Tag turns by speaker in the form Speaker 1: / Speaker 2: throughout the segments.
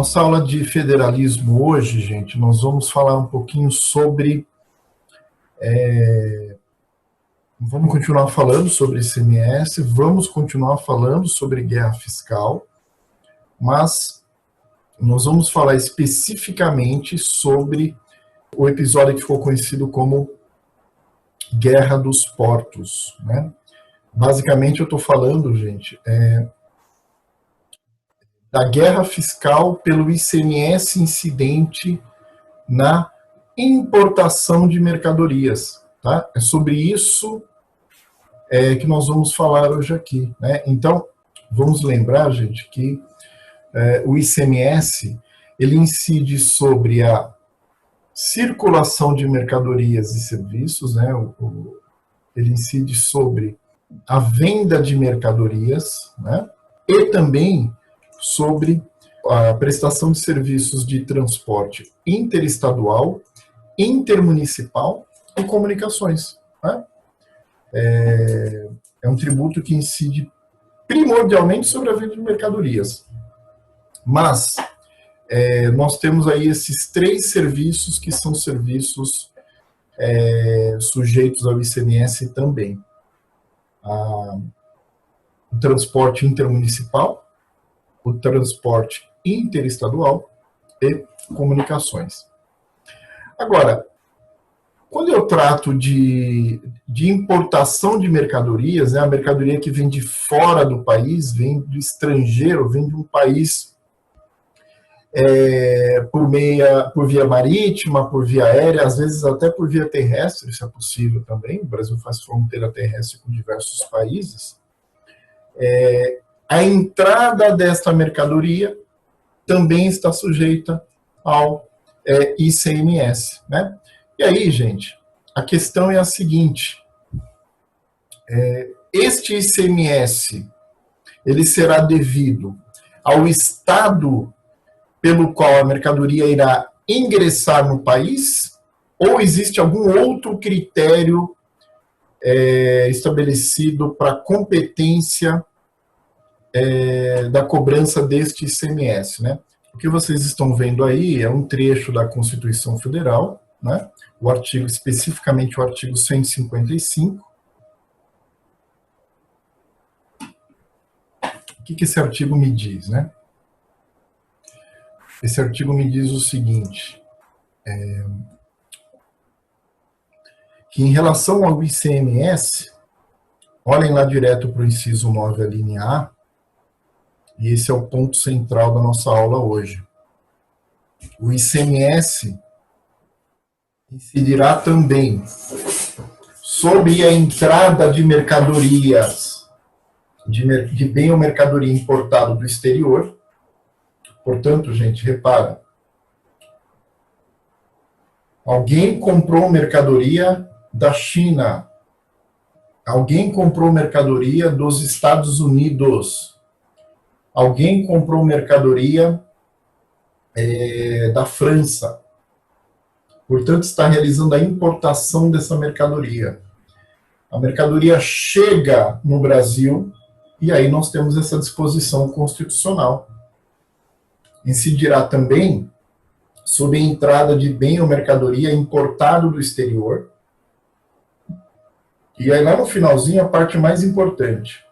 Speaker 1: nossa aula de federalismo hoje, gente, nós vamos falar um pouquinho sobre... vamos continuar falando sobre ICMS, vamos continuar falando sobre guerra fiscal, mas nós vamos falar especificamente sobre o episódio que ficou conhecido como Guerra dos Portos, né? Basicamente, eu estou falando, gente, da guerra fiscal pelo ICMS incidente na importação de mercadorias, tá? É sobre isso que nós vamos falar hoje aqui, né? Então, vamos lembrar, gente, que o ICMS, ele incide sobre a circulação de mercadorias e serviços, né? Ele incide sobre a venda de mercadorias, né? E também sobre a prestação de serviços de transporte interestadual, intermunicipal e comunicações, né? É um tributo que incide primordialmente sobre a venda de mercadorias. Mas nós temos aí esses 3 serviços que são serviços sujeitos ao ICMS também. O transporte intermunicipal, o transporte interestadual e comunicações. Agora, quando eu trato de importação de mercadorias, né, a mercadoria que vem de fora do país, vem do estrangeiro, vem de um país por via marítima, por via aérea, às vezes até por via terrestre, se é possível também. O Brasil faz fronteira terrestre com diversos países. A entrada desta mercadoria também está sujeita ao ICMS, né? E aí, gente, a questão é a seguinte: este ICMS, ele será devido ao estado pelo qual a mercadoria irá ingressar no país, ou existe algum outro critério estabelecido para competência da cobrança deste ICMS, né? O que vocês estão vendo aí é um trecho da Constituição Federal, né? O artigo, especificamente o artigo 155. O que esse artigo me diz, né? Esse artigo me diz o seguinte, que em relação ao ICMS, olhem lá direto para o inciso 9, a linha A, e esse é o ponto central da nossa aula hoje. O ICMS incidirá também sobre a entrada de mercadorias, de bem ou mercadoria importado do exterior. Portanto, gente, repara, alguém comprou mercadoria da China, alguém comprou mercadoria dos Estados Unidos, alguém comprou mercadoria da França. Portanto, está realizando a importação dessa mercadoria. A mercadoria chega no Brasil e aí nós temos essa disposição constitucional. Incidirá também sobre a entrada de bem ou mercadoria importado do exterior. E aí lá no finalzinho a parte mais importante.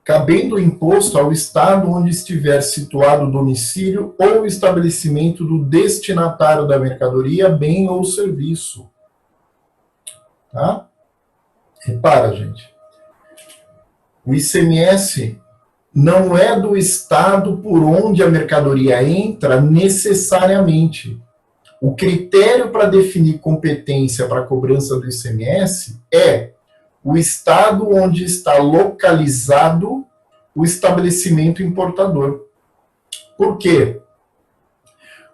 Speaker 1: Cabendo o imposto ao estado onde estiver situado o domicílio ou estabelecimento do destinatário da mercadoria, bem ou serviço. Tá? Repara, gente. O ICMS não é do estado por onde a mercadoria entra necessariamente. O critério para definir competência para a cobrança do ICMS é o estado onde está localizado o estabelecimento importador. Por quê?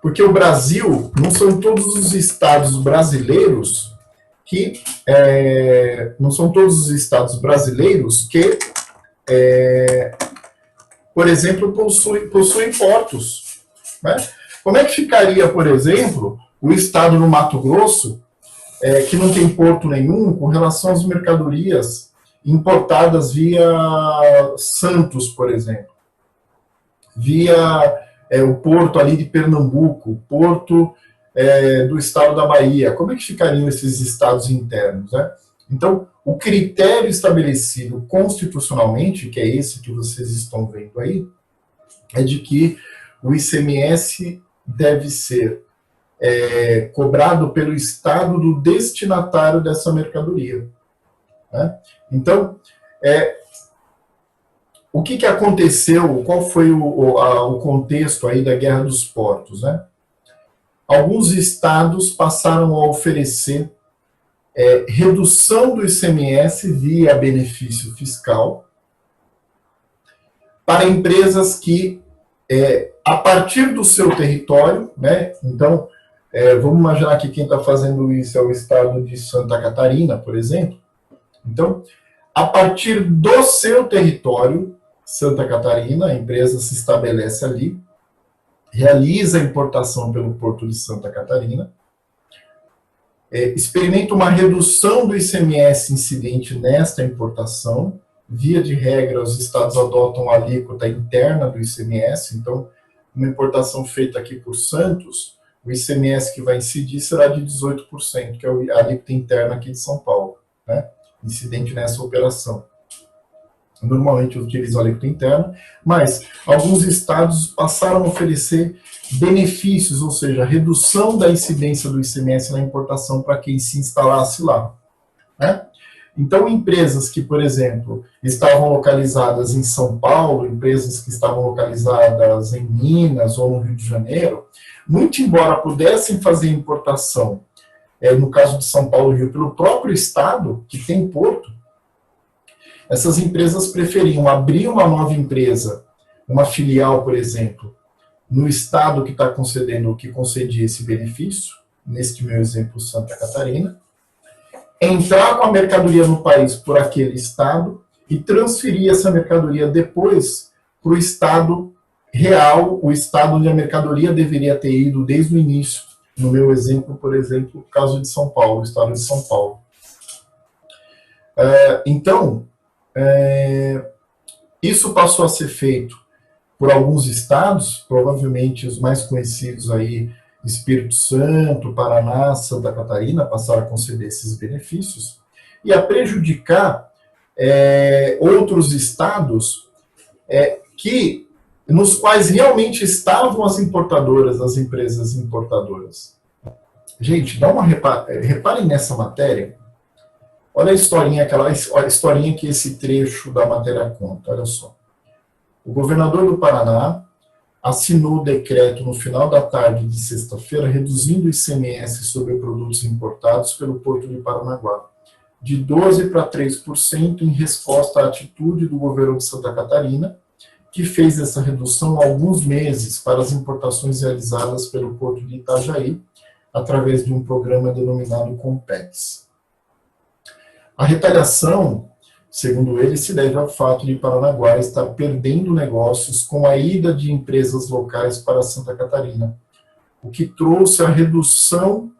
Speaker 1: Porque o Brasil, não são todos os estados brasileiros que por exemplo, possuem portos, né? Como é que ficaria, por exemplo, o estado do Mato Grosso, que não tem porto nenhum, com relação às mercadorias importadas via Santos, por exemplo, via o porto ali de Pernambuco, o porto do estado da Bahia, como é que ficariam esses estados internos, né? Então, o critério estabelecido constitucionalmente, que é esse que vocês estão vendo aí, é de que o ICMS deve ser cobrado pelo estado do destinatário dessa mercadoria, né? Então, o que aconteceu, qual foi o contexto aí da Guerra dos Portos, né? Alguns estados passaram a oferecer redução do ICMS via benefício fiscal para empresas que, a partir do seu território, né? Então, vamos imaginar que quem está fazendo isso é o estado de Santa Catarina, por exemplo. Então, a partir do seu território, Santa Catarina, a empresa se estabelece ali, realiza a importação pelo Porto de Santa Catarina, experimenta uma redução do ICMS incidente nesta importação. Via de regra, os estados adotam a alíquota interna do ICMS, então, uma importação feita aqui por Santos, o ICMS que vai incidir será de 18%, que é a alíquota interna aqui de São Paulo, né? Incidente nessa operação. Normalmente utilizam a alíquota interna, mas alguns estados passaram a oferecer benefícios, ou seja, redução da incidência do ICMS na importação para quem se instalasse lá, né? Então, empresas que, por exemplo, estavam localizadas em São Paulo, empresas que estavam localizadas em Minas ou no Rio de Janeiro, muito embora pudessem fazer importação, no caso de São Paulo e Rio, pelo próprio estado, que tem porto, essas empresas preferiam abrir uma nova empresa, uma filial, por exemplo, no estado que está concedendo, que concedia esse benefício, neste meu exemplo, Santa Catarina, entrar com a mercadoria no país por aquele estado e transferir essa mercadoria depois para o estado real, o estado onde a mercadoria deveria ter ido desde o início. No meu exemplo, por exemplo, o caso de São Paulo, o estado de São Paulo. Então, isso passou a ser feito por alguns estados, provavelmente os mais conhecidos aí, Espírito Santo, Paraná, Santa Catarina, passaram a conceder esses benefícios, e a prejudicar outros estados nos quais realmente estavam as importadoras, as empresas importadoras. Gente, reparem nessa matéria. Olha a historinha, aquela historinha que esse trecho da matéria conta, olha só. O governador do Paraná assinou o decreto no final da tarde de sexta-feira, reduzindo o ICMS sobre produtos importados pelo Porto de Paranaguá, de 12% para 3%, em resposta à atitude do governo de Santa Catarina, que fez essa redução há alguns meses para as importações realizadas pelo Porto de Itajaí, através de um programa denominado Compex. A retaliação, segundo ele, se deve ao fato de Paranaguá estar perdendo negócios com a ida de empresas locais para Santa Catarina, o que trouxe a redução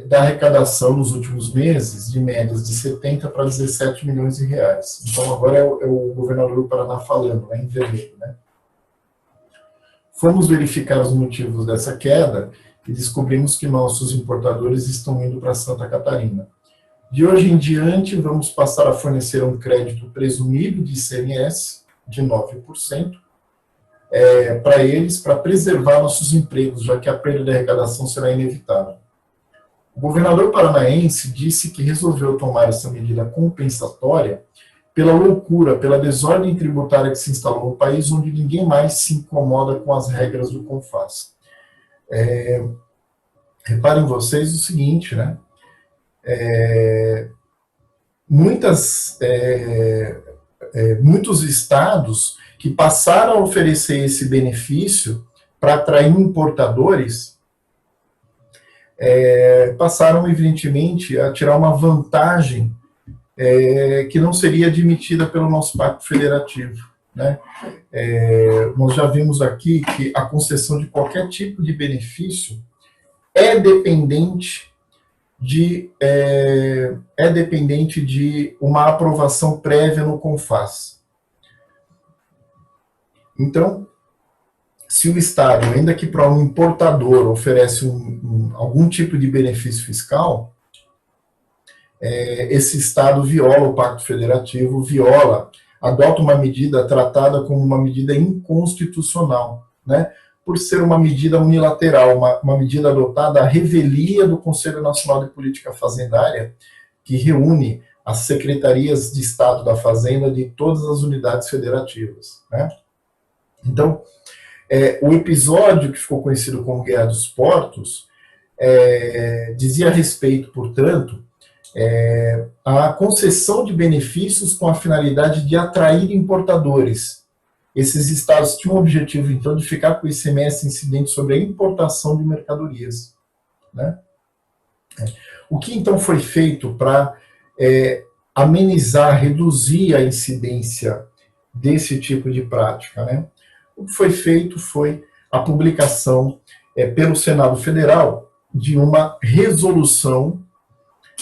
Speaker 1: da arrecadação nos últimos meses, de médias de 70 para 17 milhões de reais. Então, agora é o governador do Paraná falando, em vermelho, né? Fomos verificar os motivos dessa queda e descobrimos que nossos importadores estão indo para Santa Catarina. De hoje em diante, vamos passar a fornecer um crédito presumido de ICMS de 9% para eles, para preservar nossos empregos, já que a perda de arrecadação será inevitável. O governador paranaense disse que resolveu tomar essa medida compensatória pela loucura, pela desordem tributária que se instalou no país, onde ninguém mais se incomoda com as regras do CONFAS. Reparem vocês o seguinte, né? Muitos estados que passaram a oferecer esse benefício para atrair importadores, passaram, evidentemente, a tirar uma vantagem que não seria admitida pelo nosso pacto federativo, né? Nós já vimos aqui que a concessão de qualquer tipo de benefício é dependente de uma aprovação prévia no CONFAS. Então, se o Estado, ainda que para um importador, oferece algum tipo de benefício fiscal, esse Estado viola o Pacto Federativo, adota uma medida tratada como uma medida inconstitucional, né? Por ser uma medida unilateral, uma medida adotada à revelia do Conselho Nacional de Política Fazendária, que reúne as secretarias de Estado da Fazenda de todas as unidades federativas, né? Então, o episódio que ficou conhecido como Guerra dos Portos dizia respeito, portanto, à concessão de benefícios com a finalidade de atrair importadores. Esses estados tinham o objetivo, então, de ficar com o ICMS incidente sobre a importação de mercadorias, né? O que, então, foi feito para amenizar, reduzir a incidência desse tipo de prática, né? O que foi feito foi a publicação pelo Senado Federal de uma resolução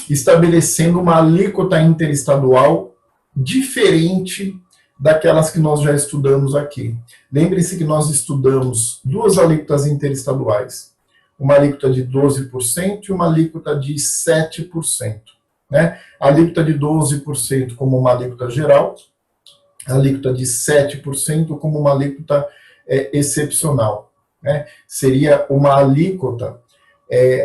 Speaker 1: estabelecendo uma alíquota interestadual diferente daquelas que nós já estudamos aqui. Lembre-se que nós estudamos duas alíquotas interestaduais, uma alíquota de 12% e uma alíquota de 7%. Né? A alíquota de 12% como uma alíquota geral, a alíquota de 7% como uma alíquota excepcional. Né? Seria uma alíquota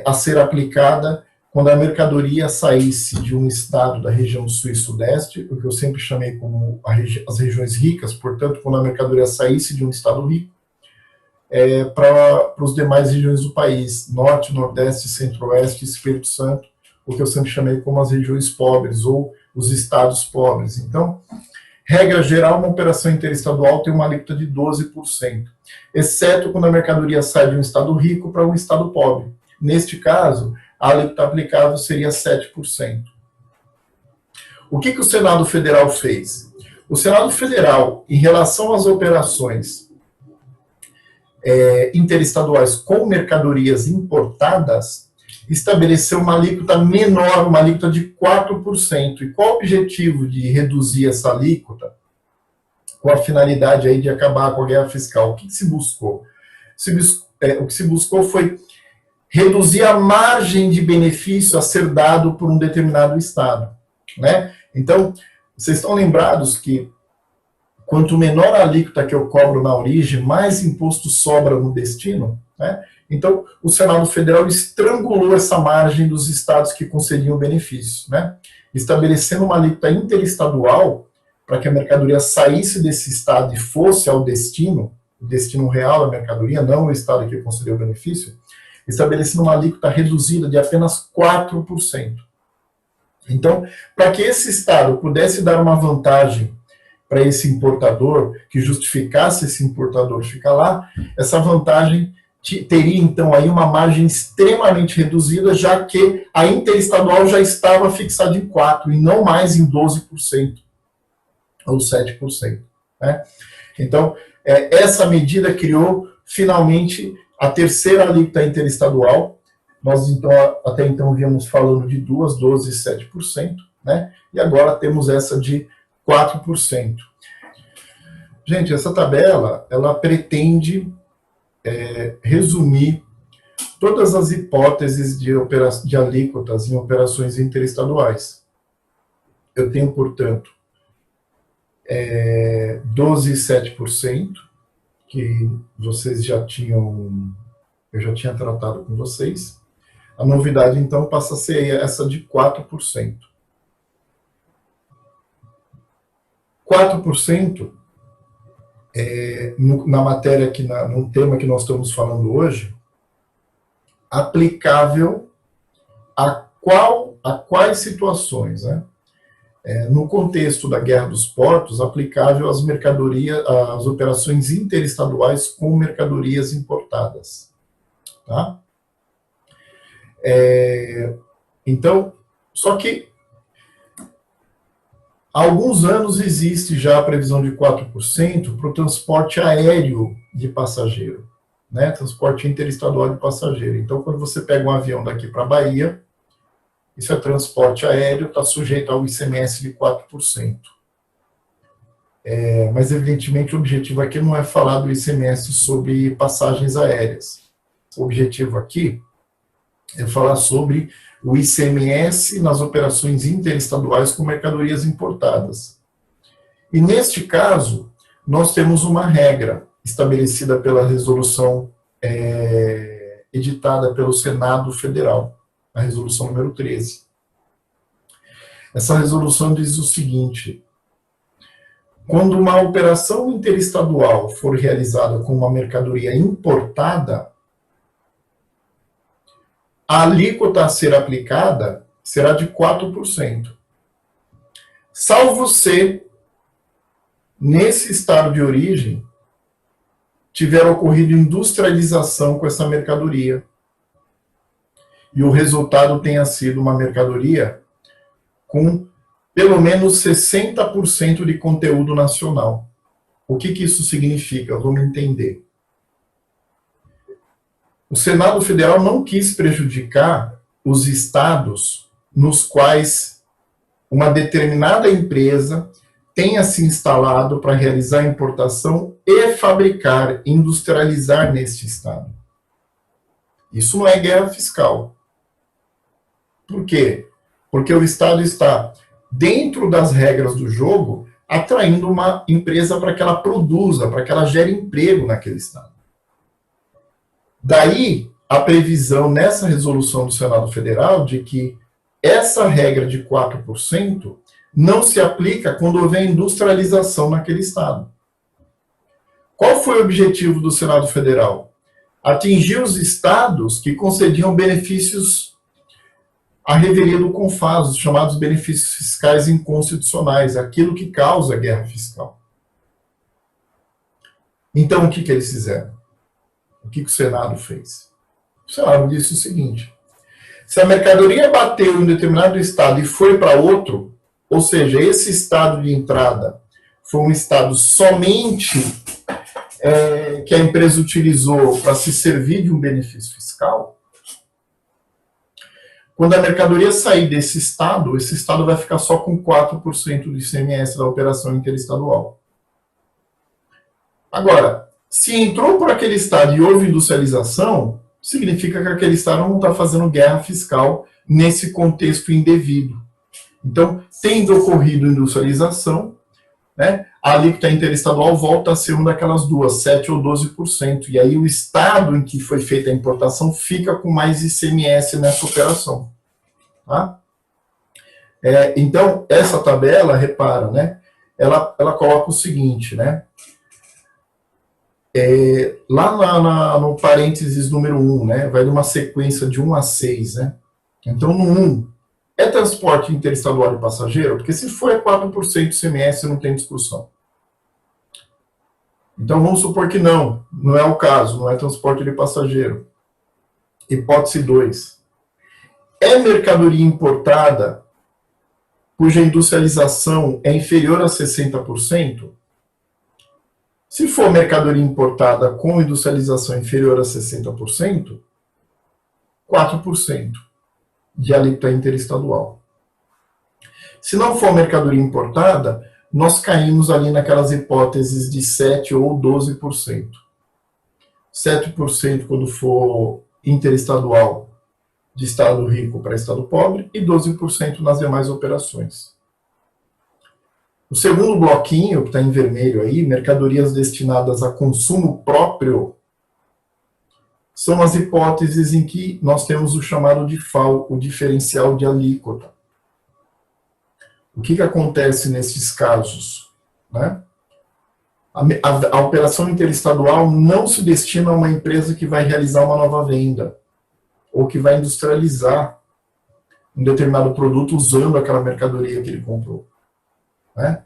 Speaker 1: a ser aplicada quando a mercadoria saísse de um estado da região sul e sudeste, o que eu sempre chamei como as regiões ricas, portanto, quando a mercadoria saísse de um estado rico, para as demais regiões do país, norte, nordeste, centro-oeste, Espírito Santo, o que eu sempre chamei como as regiões pobres, ou os estados pobres. Então, regra geral, uma operação interestadual tem uma alíquota de 12%, exceto quando a mercadoria sai de um estado rico para um estado pobre. Neste caso, a alíquota aplicável seria 7%. O que o Senado Federal fez? O Senado Federal, em relação às operações interestaduais com mercadorias importadas, estabeleceu uma alíquota menor, uma alíquota de 4%. E qual o objetivo de reduzir essa alíquota? Com a finalidade aí de acabar com a guerra fiscal. O que se buscou? O que se buscou foi reduzir a margem de benefício a ser dado por um determinado estado, né? Então, vocês estão lembrados que quanto menor a alíquota que eu cobro na origem, mais imposto sobra no destino, né? Então, o Senado Federal estrangulou essa margem dos estados que concediam benefícios, né? Estabelecendo uma alíquota interestadual para que a mercadoria saísse desse estado e fosse ao destino, o destino real da mercadoria, não o estado que concedeu o benefício, estabelecendo uma alíquota reduzida de apenas 4%. Então, para que esse Estado pudesse dar uma vantagem para esse importador, que justificasse esse importador ficar lá, essa vantagem teria, então, aí uma margem extremamente reduzida, já que a interestadual já estava fixada em 4%, e não mais em 12%, ou 7%. Né? Então, essa medida criou, finalmente, a terceira alíquota interestadual. Nós, então, até então, víamos falando de duas, 12% e 7%, né? E agora temos essa de 4%. Gente, essa tabela, ela pretende resumir todas as hipóteses de alíquotas em operações interestaduais. Eu tenho, portanto, 12% e 7%, que vocês já tinham, eu já tinha tratado com vocês. A novidade, então, passa a ser essa de 4%. 4%, na matéria, no tema que nós estamos falando hoje, aplicável a quais situações, né? No contexto da Guerra dos Portos, aplicável às mercadorias, às operações interestaduais com mercadorias importadas. Tá? Então, só que há alguns anos existe já a previsão de 4% para o transporte aéreo de passageiro, né? Transporte interestadual de passageiro. Então, quando você pega um avião daqui para a Bahia, isso é transporte aéreo, está sujeito ao ICMS de 4%. Mas, evidentemente, o objetivo aqui não é falar do ICMS sobre passagens aéreas. O objetivo aqui é falar sobre o ICMS nas operações interestaduais com mercadorias importadas. E, neste caso, nós temos uma regra estabelecida pela resolução editada pelo Senado Federal, a resolução número 13. Essa resolução diz o seguinte: quando uma operação interestadual for realizada com uma mercadoria importada, a alíquota a ser aplicada será de 4%. Salvo se, nesse estado de origem, tiver ocorrido industrialização com essa mercadoria e o resultado tenha sido uma mercadoria com pelo menos 60% de conteúdo nacional. O que isso significa? Vamos entender. O Senado Federal não quis prejudicar os estados nos quais uma determinada empresa tenha se instalado para realizar importação e fabricar, industrializar neste estado. Isso não é guerra fiscal. Por quê? Porque o estado está dentro das regras do jogo, atraindo uma empresa para que ela produza, para que ela gere emprego naquele estado. Daí a previsão nessa resolução do Senado Federal de que essa regra de 4% não se aplica quando houver industrialização naquele estado. Qual foi o objetivo do Senado Federal? Atingir os estados que concediam benefícios à revelia do CONFAS, os chamados benefícios fiscais inconstitucionais, aquilo que causa guerra fiscal. Então, o que eles fizeram? O que o Senado fez? O Senado disse o seguinte: se a mercadoria bateu em um determinado estado e foi para outro, ou seja, esse estado de entrada foi um estado somente que a empresa utilizou para se servir de um benefício fiscal, quando a mercadoria sair desse estado, esse estado vai ficar só com 4% do ICMS da operação interestadual. Agora, se entrou por aquele estado e houve industrialização, significa que aquele estado não está fazendo guerra fiscal nesse contexto indevido. Então, tendo ocorrido industrialização, né, a alíquota interestadual volta a ser uma daquelas duas, 7% ou 12%. E aí o estado em que foi feita a importação fica com mais ICMS nessa operação. Tá? Então, essa tabela, repara, né, ela coloca o seguinte, né, lá no parênteses número 1, né, vai numa sequência de 1 a 6, né? Então, no 1, é transporte interestadual de passageiro? Porque se for 4% de ICMS, não tem discussão. Então, vamos supor que não é o caso, não é transporte de passageiro. Hipótese 2. É mercadoria importada cuja industrialização é inferior a 60%? Se for mercadoria importada com industrialização inferior a 60%, 4% de alíquota interestadual. Se não for mercadoria importada, nós caímos ali naquelas hipóteses de 7% ou 12%. 7% quando for interestadual de estado rico para estado pobre e 12% nas demais operações. O segundo bloquinho, que está em vermelho aí, mercadorias destinadas a consumo próprio, são as hipóteses em que nós temos o chamado de FAO, o diferencial de alíquota. O que acontece nesses casos? Né? A operação interestadual não se destina a uma empresa que vai realizar uma nova venda ou que vai industrializar um determinado produto usando aquela mercadoria que ele comprou. Né?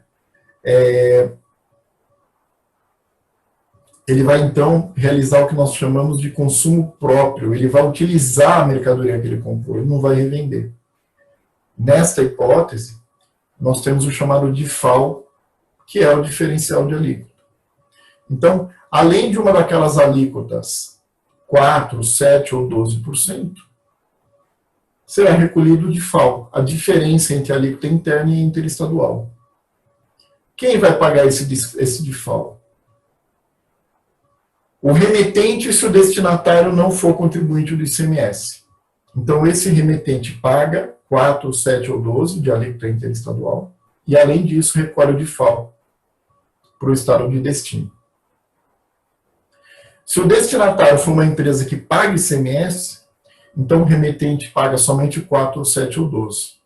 Speaker 1: Ele vai, então, realizar o que nós chamamos de consumo próprio. Ele vai utilizar a mercadoria que ele comprou, ele não vai revender. Nesta hipótese, nós temos o chamado de FAO, que é o diferencial de alíquota. Então, além de uma daquelas alíquotas 4%, 7% ou 12%, será recolhido de FAO, a diferença entre a alíquota interna e interestadual. Quem vai pagar esse default? O remetente, se o destinatário não for contribuinte do ICMS. Então, esse remetente paga 4, 7 ou 12 de alíquota interestadual e, além disso, recolhe o default para o estado de destino. Se o destinatário for uma empresa que paga ICMS, então o remetente paga somente 4, 7 ou 12.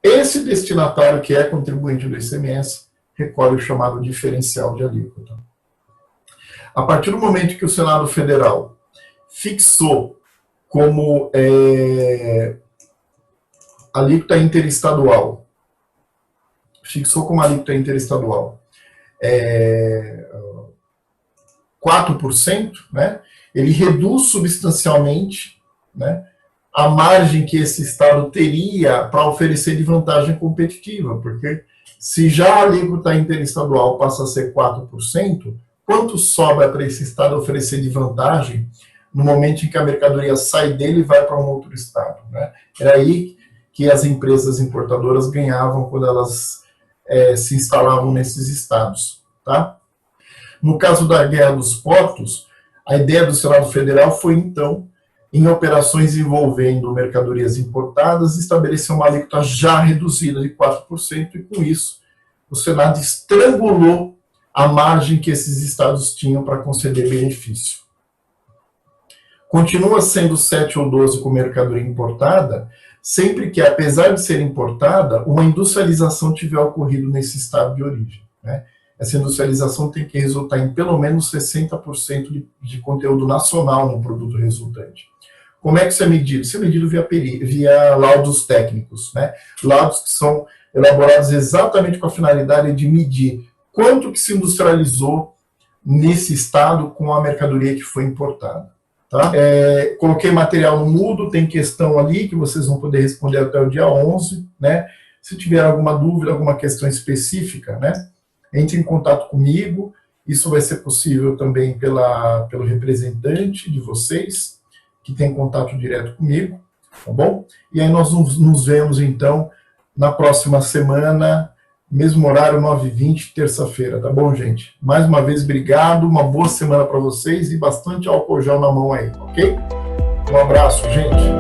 Speaker 1: Esse destinatário que é contribuinte do ICMS recolhe o chamado diferencial de alíquota. A partir do momento que o Senado Federal fixou como alíquota interestadual, 4%, né, ele reduz substancialmente, né, a margem que esse Estado teria para oferecer de vantagem competitiva, porque se já a alíquota interestadual passa a ser 4%, quanto sobra para esse Estado oferecer de vantagem no momento em que a mercadoria sai dele e vai para um outro Estado, né? Era aí que as empresas importadoras ganhavam quando elas se instalavam nesses estados, tá? No caso da Guerra dos Portos, a ideia do Senado Federal foi, então, em operações envolvendo mercadorias importadas, estabelecer uma alíquota já reduzida de 4%, e com isso o Senado estrangulou a margem que esses estados tinham para conceder benefício. Continua sendo 7 ou 12 com mercadoria importada, sempre que, apesar de ser importada, uma industrialização tiver ocorrido nesse estado de origem, né? Essa industrialização tem que resultar em pelo menos 60% de conteúdo nacional no produto resultante. Como é que isso é medido? Isso é medido via laudos técnicos, né? Laudos que são elaborados exatamente com a finalidade de medir quanto que se industrializou nesse estado com a mercadoria que foi importada. Tá? Coloquei material no Moodle, tem questão ali que vocês vão poder responder até o dia 11, né? Se tiver alguma dúvida, alguma questão específica, né? Entre em contato comigo. Isso vai ser possível também pelo representante de vocês, que tem contato direto comigo, tá bom? E aí nós nos vemos, então, na próxima semana, mesmo horário, 9h20, terça-feira, tá bom, gente? Mais uma vez, obrigado, uma boa semana para vocês e bastante álcool gel na mão aí, ok? Um abraço, gente.